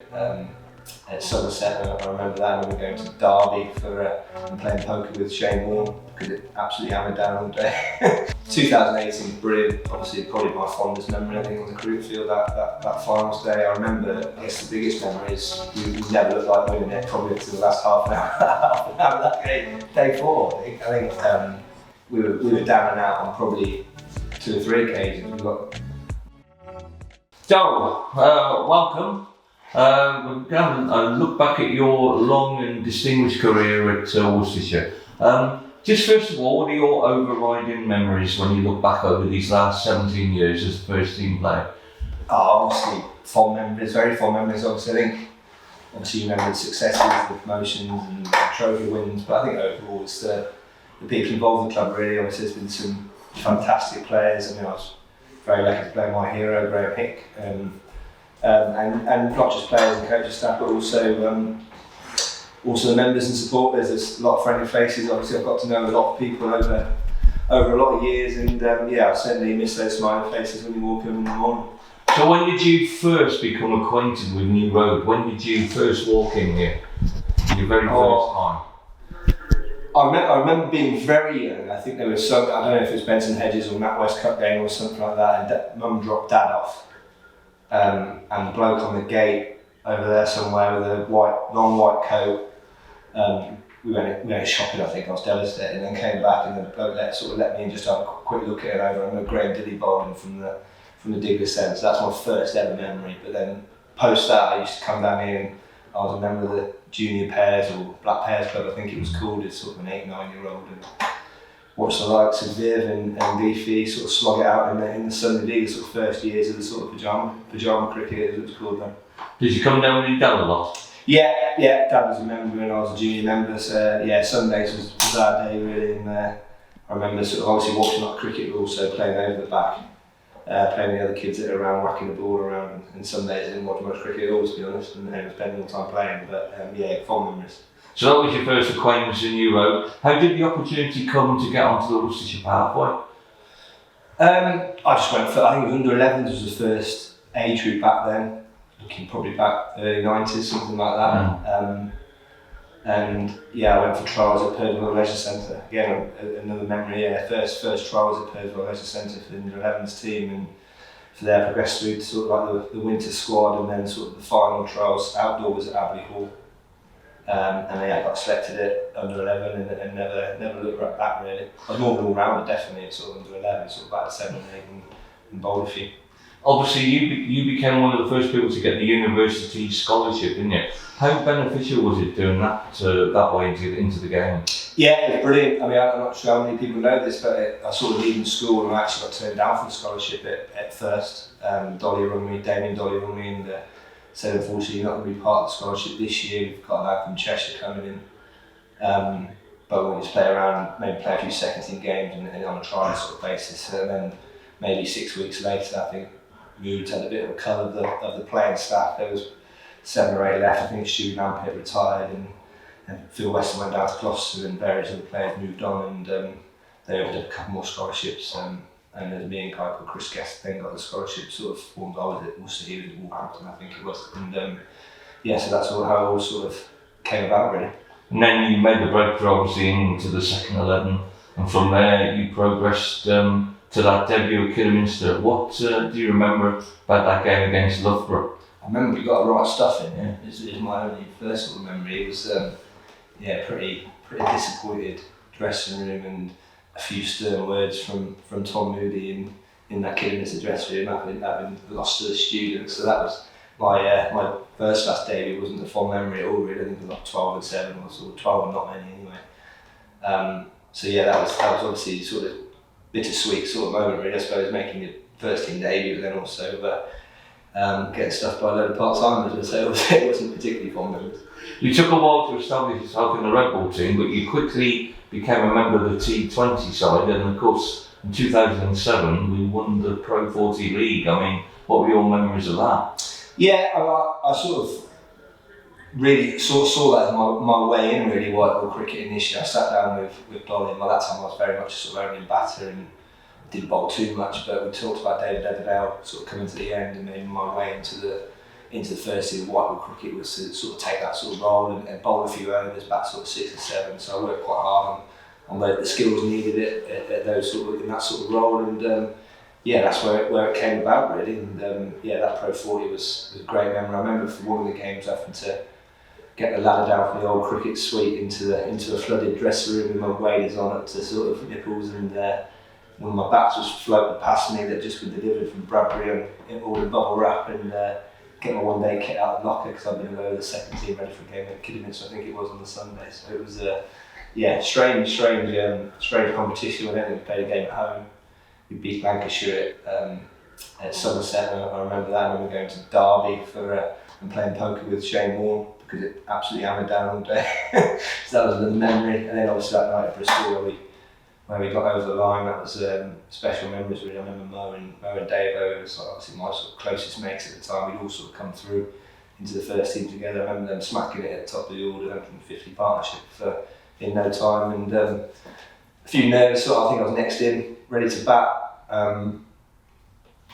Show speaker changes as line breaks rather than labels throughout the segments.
at Somerset. I remember that when we were going to Derby and playing poker with Shane Warne, because it absolutely hammered down all day. 2018, brilliant. Obviously, probably my fondest memory, I think, on the cricket field that finals day. I remember, I guess the biggest memory is we never looked like winning it, probably until the last half an hour of that game. Day 4, I think we were down and out on probably 2 or 3 occasions.
Daryl, welcome. We're going to look back at your long and distinguished career at Worcestershire. Just first of all, what are your overriding memories when you look back over these last 17 years as a first team player?
Obviously, fond memories, very fond memories. Obviously, I think you remember the successes, the promotions and trophy wins, but I think overall it's the people involved in the club really. Obviously, there's been some fantastic players. I mean, I was very lucky to play my hero, Graham Hick, and not just players and coaching staff, but also the members and supporters. There's a lot of friendly faces. Obviously, I've got to know a lot of people over a lot of years, and I certainly miss those smiling faces when you walk in the morning.
So when did you first become acquainted with New Road? When did you first walk in here? Your very first time?
I remember being very young. I think there was I don't know if it was Benson Hedges or NatWest Cup game or something like that, and Mum dropped Dad off. And the bloke on the gate over there somewhere with a long white coat, we went shopping, I think. I was devastated, and then came back and the bloke let me in just to have a quick look at it over. I remember Graham Dilly bowling from the Digger Centre, so that's my first ever memory. But then post that, I used to come down here and I was a member of the Junior Pairs or Black Pairs Club, I think it was called. It's sort of an 8-9-year-old, and watched the likes of Viv and Beefy sort of slog it out in the Sunday League, the sort of first years of the sort of pyjama cricket, as it was called then.
Did you come down with your dad a lot?
Yeah, Dad was a member and I was a junior member, so Sundays was our day really, and I remember sort of obviously watching that cricket, but also playing over the back, playing the other kids that are around, whacking the ball around, and some days I didn't watch much cricket at all, to be honest, and I was spending all the time playing, but fond memories.
So that was your first acquaintance in New Road. How did the opportunity come to get onto the Worcestershire pathway?
I just went for, I think it was under 11s was the first age group back then, looking probably back early 90s, something like that. I went for trials at Purdue Leisure Centre. Again, another memory, first trials at Purdue Leisure Centre for the under 11s team, and for there progressed through to sort of like the winter squad, and then sort of the final trials outdoor was at Abbey Hall. I got selected at under 11 and never looked back really. I was more of an all-rounder definitely at sort of under 11, sort of back to 7 and 8 and bowled a few.
Obviously you became one of the first people to get the university scholarship, didn't you? How beneficial was it doing that way into the game? Yeah,
it was brilliant. I mean, I'm not sure how many people know this, but I sort of leaving school and I actually got turned down for the scholarship at first. Damien Dolly rung me and said unfortunately you're not going to be part of the scholarship this year. We've got a lad from Cheshire coming in, but we want you to play around, maybe play a few second team games and on a trial sort of basis. And then maybe 6 weeks later, I think Moods had a bit of a cull of the playing staff. There was 7 or 8 left. I think Stu Lampett retired and Phil Weston went down to Gloucester and various other players moved on, and they opened up a couple more scholarships. And there's me and a guy called Chris Guest then got the scholarship sort of formed. I was at Worcester, he was at Wolverhampton, I think it was. And so that's how it all sort of came about really.
And then you made the breakthrough obviously into the second 11, and from there you progressed to that debut at Kidderminster. What do you remember about that game against Loughborough?
I remember we got the right stuff in. Yeah, it's my only first sort of memory. It was pretty disappointed dressing room, and a few stern words from Tom Moody in that Kidderminster dressing room, having lost to the students. So that was my first class debut. Wasn't a fond memory at all really. I think it was like 12 and 7 or sort of 12 and not many anyway. That was obviously sort of bittersweet sort of moment really, I suppose, making your first team debut, but then also getting stuffed by a load of part-timers, so it wasn't particularly fond memories.
You took a while to establish yourself in the Red Bull team, but you quickly became a member of the T20 side, and of course in 2007 we won the Pro40 League. I mean, what were your memories of that?
Yeah, I sort of really saw that as my way in really, white ball cricket initially. I sat down with Dolly, and by that time I was very much sort of opening batter and didn't bowl too much, but we talked about David Everdale sort of coming to the end and maybe my way into into the first team of whitewood cricket was to sort of take that sort of role and bowl a few overs back sort of 6 and 7. So I worked quite hard on the skills needed at those sort of in that sort of role, and yeah, that's where it came about really. And yeah, that Pro40 was a great memory. I remember for one of the games having to get the ladder down from the old cricket suite into a flooded dressing room with my waders on up to sort of nipples, and one of my bats was floating past me that had just been delivered from Bradbury and all in bubble wrap, and get my one day kit out of the locker because I'd been away with the second team ready for a game at Kidderminster, I think it was on the Sunday. So it was yeah, strange competition. I don't think we played a game at home. We beat Lancashire at Somerset, and I remember that. I remember going to Derby and playing poker with Shane Warne because it absolutely hammered down all day. So that was another memory. And then obviously that night at Bristol where we got over the line, that was special memories really. I remember Mo and Dave, who was obviously my sort of closest mates at the time. We'd all sort of come through into the first team together. I remember them smacking it at the top of the order, 150 partnership in no time, and a few nerves. So I think I was next in, ready to bat.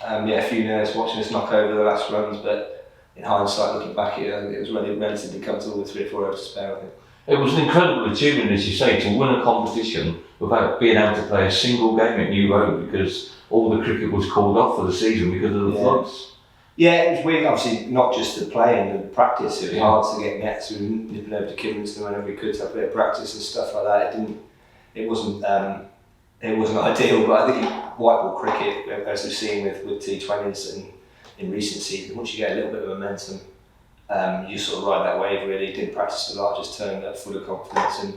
Yeah, a few nerves watching us knock over the last runs, but in hindsight, looking back, it was relatively comfortable with 3 or 4 overs to spare, I think.
It was an incredible achievement, as you say, to win a competition without being able to play a single game at New Road because all the cricket was called off for the season because of the floods.
Yeah, it was weird, obviously, not just the playing and the practice. It was hard to get nets. We were nipping over to Kidderminster whenever we could to have a bit of practice and stuff like that. It wasn't ideal, but I think white ball cricket, as we've seen with T20s and in recent seasons, once you get a little bit of momentum, you sort of ride that wave really. Didn't practice a lot, just turned up full of confidence, and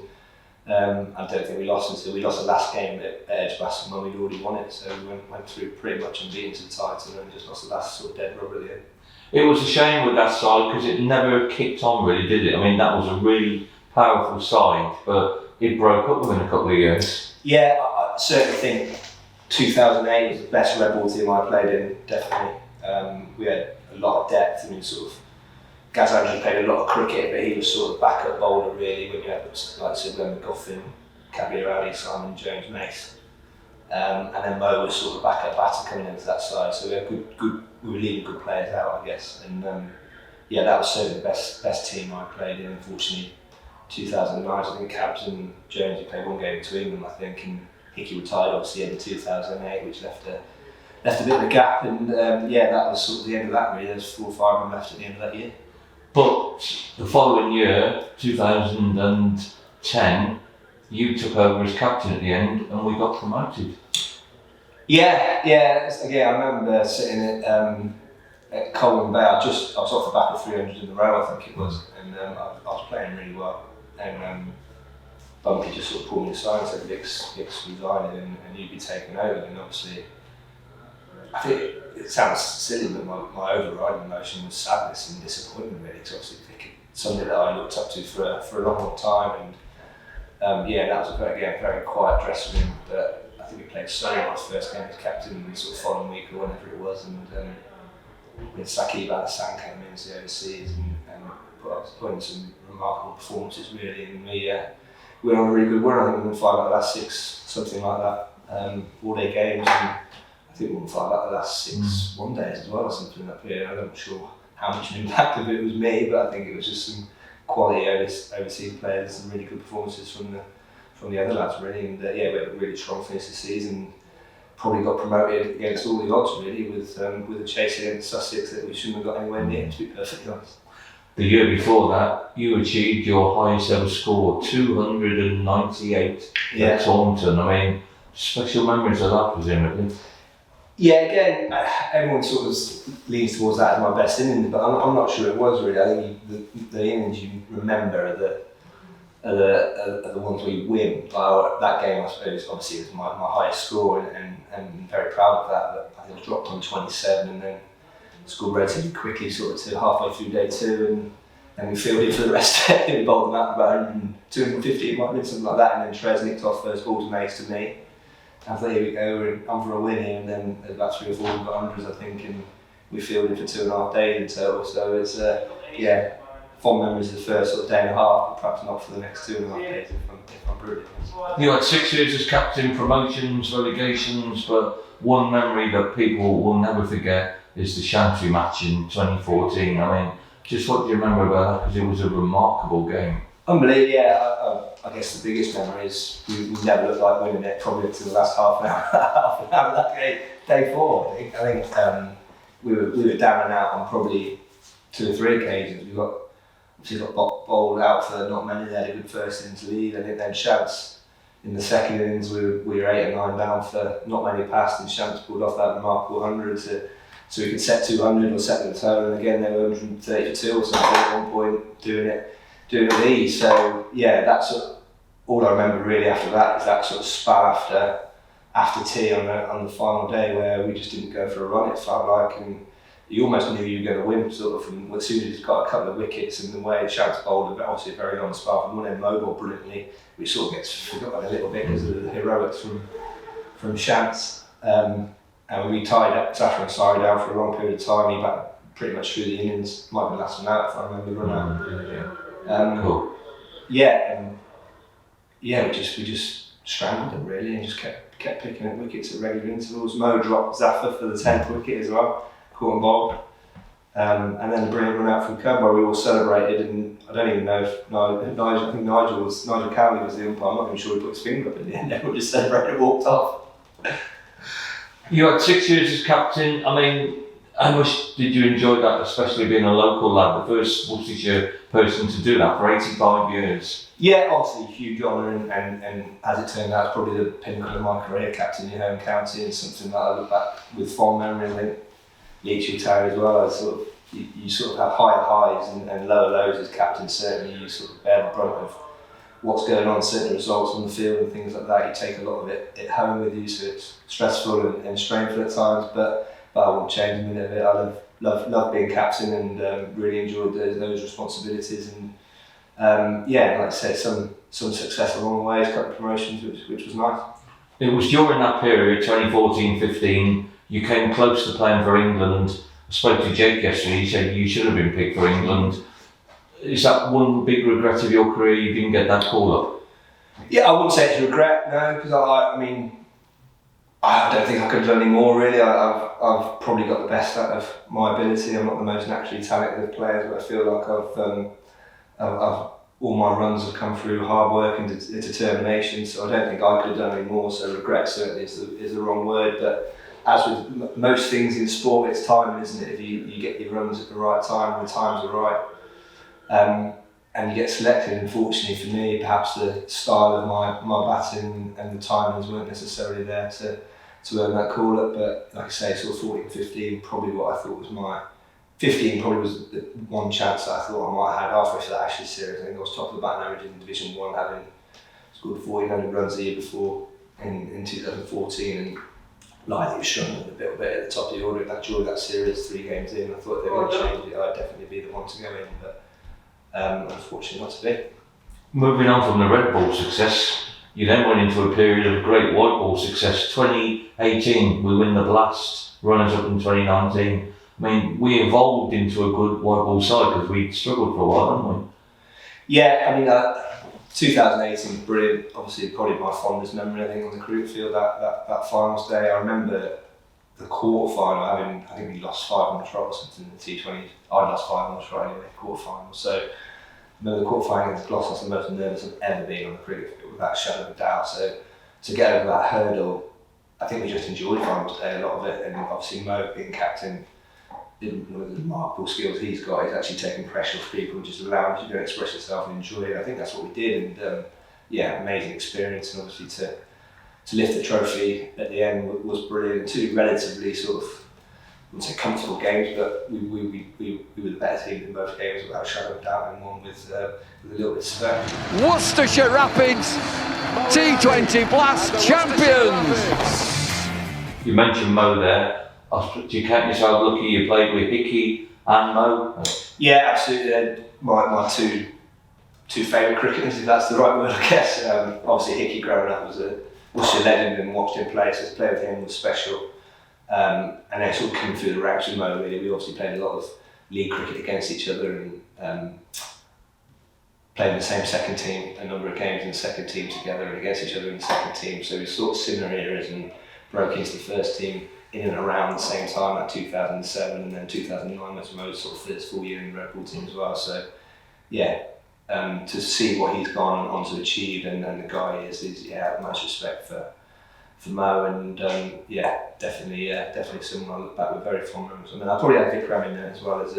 I don't think we lost until we lost the last game at Edgbaston when we'd already won it, so we went through pretty much unbeaten to the title and just lost the last sort of dead rubber at the end.
It was a shame with that side because it never kicked on really, did it? I mean, that was a really powerful side, but it broke up within a couple of years.
Yeah, I certainly think 2008 was the best red ball team I played in, definitely. We had a lot of depth. I mean, sort of Gaz Andrews played a lot of cricket, but he was sort of backup bowler really when you had like Glenn McGuffin, Kabir Ali, Simon Jones, Mace. And then Mo was sort of backup batter coming into that side, so we had we were leaving good players out, I guess. And yeah, that was certainly the best team I played in. Unfortunately, 2009, I think Cabs and Jones played one game between them, I think, and Hickey retired obviously in 2008, which left a bit of a gap. And yeah, that was sort of the end of that really. There's 4 or 5 of them left at the end of that year.
But the following year, 2010, you took over as captain at the end and we got promoted.
Yeah. Again, I remember sitting at Colwyn Bay. I was off the back of 300 in a row, I think it was, and I was playing really well. And Bumpy just sort of pulled me aside and said, Vic's resigning and you'd be taking over. And obviously, I think it sounds silly, but my overriding emotion was sadness and disappointment really, because obviously something that I looked up to for a long time, and yeah, that was a very quiet dressing room, but I think we played so well his first game as captain and sort of following week or whenever it was, and with Saqib Al-Hassan came in as the overseas and put in some remarkable performances really, and we were on a really good run. I think we won 5 out of the last 6, something like that, all-day games, and I think we won 5 out of the last 6 one-days as well or something in that period. I'm not sure how much an impact of it was me, but I think it was just some quality overseas players and really good performances from the other lads really, and yeah, we had a really strong finish this season. Probably got promoted against all the odds really, with a chase against Sussex that we shouldn't have got anywhere near, to be perfectly honest.
The year before that, you achieved your highest ever score, 298 at Taunton. I mean, special memories of that, presumably.
Yeah, again, everyone sort of leans towards that as my best innings, but I'm not sure it was really. I think the innings you remember are the ones where you win. That game, I suppose, obviously was my highest score, and very proud of that. But I think I was dropped on 27 and then scored relatively quickly, sort of to halfway through day 2, and we fielded for the rest of it. We bowled them out about 250, it might have been something like that, and then Trez nicked off first ball to Mace to me. I thought, here we go, I'm for a win here, and then there's about 3 or 4 got hundreds, I think, and we fielded for 2.5 days in total. So it's fond memories of the first sort of day and a half, but perhaps not for the next 2.5 days if I'm brutally honest.
You had 6 years as captain, promotions, relegations, but one memory that people will never forget is the Chantry match in 2014. I mean, just what do you remember about that? Because it was a remarkable game.
Unbelievable, yeah. I guess the biggest memory is we never looked like winning it probably until the last half an hour, half an hour of that game, day 4. I think we were down and out on probably 2 or 3 occasions. We got bowled out for not many. They had a good first innings lead. I think then Shants in the second innings we were 8 or 9 down for not many passed, and Shants pulled off that remarkable 100 so we could set 200 or set the tone. And again they were 132 or something at one point doing it with ease. So yeah, that's all I remember really after that is that sort of spell after tea on the final day where we just didn't go for a run. It felt like, and you almost knew you were going to win sort of from as soon as he's got a couple of wickets, and the way Shants bowled, obviously a very long spell from one end, mobile brilliantly, which sort of gets forgotten a little bit because of the heroics from Shants. And we tied up Saffron and Sari down for a long period of time. He batted pretty much through the innings, might be the last one out if I remember the run out.
Cool.
We just scrambled them really and just kept picking up wickets at regular intervals. Mo dropped Zaffer for the 10th wicket as well, caught and bowled. And then the brilliant run out from Cub where we all celebrated, and I don't even know if Nigel Cowley was the umpire. I'm not even sure he put his finger up in the end. Everyone just celebrated and walked off.
You had 6 years as captain. I mean, how much did you enjoy that, especially being a local lad, the first Worcestershire person to do that for 85 years?
Yeah, obviously a huge honour, and as it turned out, it's probably the pinnacle of my career, captain your home county, and something that I look back with fond memory. I think Leach retired as well. You sort of have higher highs and lower lows as captain. Certainly, you sort of bear the brunt of what's going on, certain results on the field and things like that. You take a lot of it at home with you, so it's stressful and strainful at times. But I won't change a minute of it. I love being captain and really enjoyed those responsibilities. And like I said, some success along the way, a couple of promotions, which was nice.
It was during that period, 2014-15, you came close to playing for England. I spoke to Jake yesterday, he said you should have been picked for England. Is that one big regret of your career, you didn't get that call up?
Yeah, I wouldn't say it's a regret, no, because I mean, I don't think I could have done any more really. I've probably got the best out of my ability. I'm not the most naturally talented of players, but I feel like I've all my runs have come through hard work and determination, so I don't think I could have done any more, so regret certainly is the wrong word. But as with most things in sport, it's timing, isn't it? If you get your runs at the right time, the times are right, and you get selected. Unfortunately for me, perhaps the style of my batting and the timings weren't necessarily there to earn that call up. But like I say, sort of 14, 15, probably what I thought was my 15 probably was the one chance that I thought I might have had halfway for that Ashes series. I think I was top of the batting average in Division 1, having scored 1,400 runs the year before in 2014, and lightly was struggling a little bit at the top of the order during that series, 3 games in. I thought they were going to change it, I'd definitely be the one to go in, but unfortunately not to be.
Moving on from the red ball success, you then went into a period of great white ball success. 2018, we win the Blast, runners up in 2019. I mean, we evolved into a good white ball side because we struggled for a while, hadn't we?
Yeah, I mean, 2018 was brilliant. Obviously, probably my fondest memory, I think, on the cricket field that finals day. I remember the quarter final. I think we lost 5 on the trot or something in the T20. I lost 5 on the trot anyway, quarter final. So I remember the quarter final against Gloucester, I was the most nervous I've ever been on the cricket field, without a shadow of a doubt. So to get over that hurdle, I think we just enjoyed finals day, a lot of it, and obviously Mo being captain. With the remarkable skills he's got, he's actually taking pressure off people and just allowing you to express yourself and enjoy it. I think that's what we did, and amazing experience, and obviously to lift the trophy at the end was brilliant. 2 relatively sort of, I wouldn't say comfortable games, but we were the better team in both games without a shadow of doubt, and one with a little bit of spare.
Worcestershire Rapids T20 Blast champions.
You mentioned Mo there. Do you count yourself lucky you played with Hickey and Mo?
Yeah, absolutely. My two favourite cricketers, if that's the right word, I guess. Obviously Hickey growing up was a Worcestershire legend and watched him play, so to play with him was special. And then sort of coming through the ranks with Mo, really, we obviously played a lot of league cricket against each other and played in the same second team, a number of games in the second team together and against each other in the second team. So we sort of similar eras and broke into the first team in and around the same time, like 2007, and then 2009 was Mo's sort of first full year in the Red Bull team as well. So yeah, to see what he's gone on to achieve and the guy he is yeah, much respect for Mo, and yeah, definitely someone I look back with very fond memories. I mean, I probably had Vic Ram in there as well as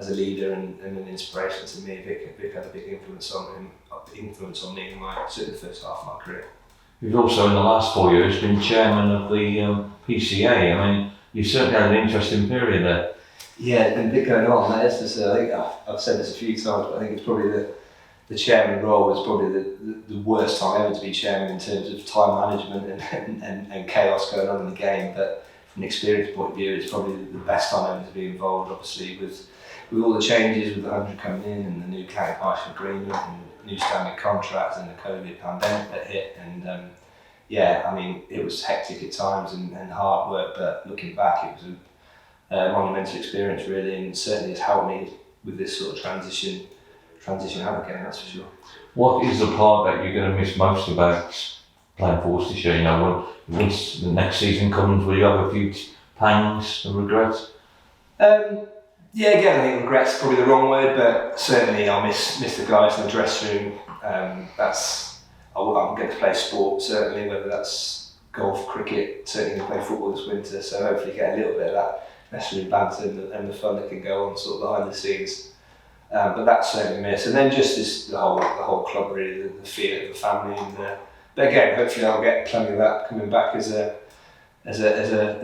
a leader and an inspiration to me. Vic had a big influence on me in certainly the first half of my career.
You've also in the last 4 years been chairman of the PCA. I mean, you certainly had an interesting period there.
Yeah, it's been a bit going on. That is to say, I think I've said this a few times, but I think it's probably the chairman role was probably the worst time ever to be chairman in terms of time management and chaos going on in the game. But from an experience point of view, it's probably the best time ever to be involved, obviously, with all the changes, with the 100 coming in and the new county partnership agreement and new standard contracts and the COVID pandemic that hit. And yeah, I mean, it was hectic at times and hard work, but looking back, it was a monumental experience really, and certainly has helped me with this sort of transition out again, that's for sure.
What is the part that you're going to miss most about playing for Worcestershire? You know, once the next season comes, will you have a few pangs and regrets?
Yeah, again, I think regret's probably the wrong word, but certainly I'll miss the guys in the dressing room. I'm going to play sport, certainly, whether that's golf, cricket, certainly going to play football this winter, so hopefully get a little bit of that dressing room banter and the fun that can go on sort of behind the scenes. But that's certainly miss, and then just the whole club really, the feel of the family, but again, hopefully I'll get plenty of that coming back as a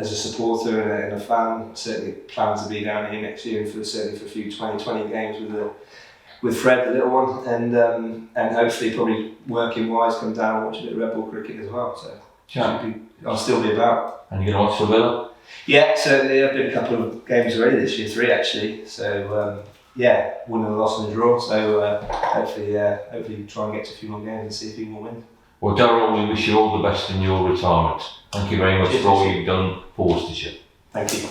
supporter and a fan. Certainly plan to be down here next year for a few 2020 games with Fred, the little one, and hopefully probably working wise come down and watch a bit of Red Bull cricket as well. So I'll still be about.
And you're going to watch the Villa?
Yeah, certainly. I've been a couple of games already this year, 3 actually. So yeah, win and a loss and a draw. So hopefully try and get to a few more games and see if he will win.
Well, Daryl, we wish you all the best in your retirement. Thank you very much for all you've done for Worcestershire.
Thank you.